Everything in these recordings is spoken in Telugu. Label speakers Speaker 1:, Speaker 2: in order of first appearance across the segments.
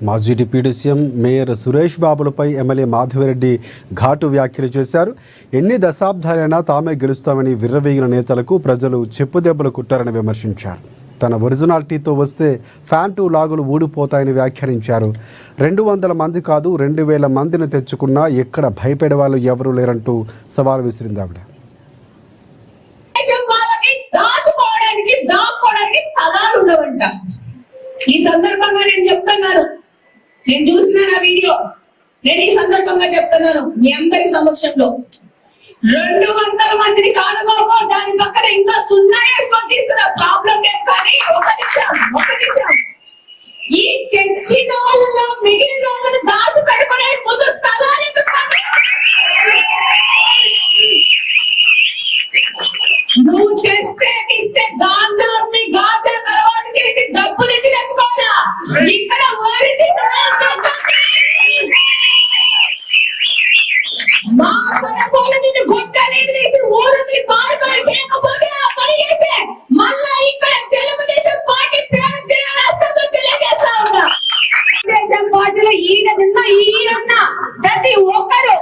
Speaker 1: మాజీ డిప్యూటీ సీఎం మేయర్ సురేష్ బాబులపై ఎమ్మెల్యే మాధవిరెడ్డి ఘాటు వ్యాఖ్యలు చేశారు. ఎన్ని దశాబ్దాలైనా తామే గెలుస్తామని విర్రవీగిన నేతలకు ప్రజలు చెప్పుదెబ్బలు కుట్టారని విమర్శించారు. తన ఒరిజినాలిటీతో వస్తే ఫ్యాంటు లాగులు ఊడిపోతాయని వ్యాఖ్యానించారు. 200 మంది కాదు 2000 మందిని తెచ్చుకున్నా ఎక్కడ భయపడే వాళ్ళు ఎవరూ లేరంటూ సవాల్ విసిరింది ఆవిడ.
Speaker 2: ఈ సందర్భంగా నేను చెప్తున్నాను, నేను చూసిన నా వీడియో, నేను ఈ సందర్భంగా చెప్తున్నాను మీ అందరి సమక్షంలో, 200 మందిని కాదు బాబు, దాని పక్కన ఇంకా 0 వేసుకొని తీసుకున్న ప్రాబ్లం లేదు. కానీ ఒక నిమిషం ఈ తెచ్చిన వాళ్ళలో మిగిలిన వాళ్ళని దాచి పెట్టుకునే ముందు స్థలాలు నువ్వు తెస్తే ఇస్తే గాంధా తర్వాత చేసి డబ్బులు ఇచ్చి తెచ్చుకోవాలా. ఇక్కడ మా పడపోలు నిన్ను గొడ్డలేని తీసి ఊరుని పారిపోయి చేయకపోతే ఆ పని చేస్తే మళ్ళా ఇక్కడ తెలుగుదేశం పార్టీ పేరు తెలియజేస్తా ఉన్నా. తెలుగుదేశం పార్టీలో ఈయన ప్రతి ఒక్కరు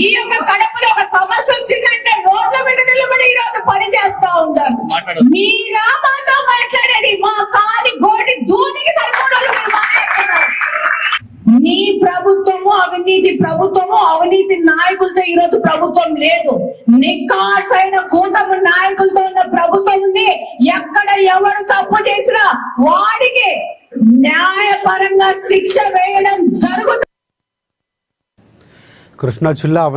Speaker 2: ఈ యొక్క కడపలో ఒక సమస్య వచ్చిందంటే రోడ్ల మీద నిలబడి ఈ రోజు పని చేస్తా ఉంటారు. మీరా మాతో మాట్లాడేది, మా కాలి గోటి దూనికి సరిపోవడం మాట్లాడుతున్నారు. నీ ప్రభుత్వము అవినీతి ప్రభుత్వము, అవినీతి నాయకులతో ఈ రోజు ప్రభుత్వం లేదు. నికాసైన కూటమి నాయకులతో ఉన్న ప్రభుత్వం ఉంది. ఎక్కడ ఎవరు తప్పు చేసినా వాడికి న్యాయపరంగా శిక్ష వేయడం జరుగుతుంది.
Speaker 1: కృష్ణా జిల్లా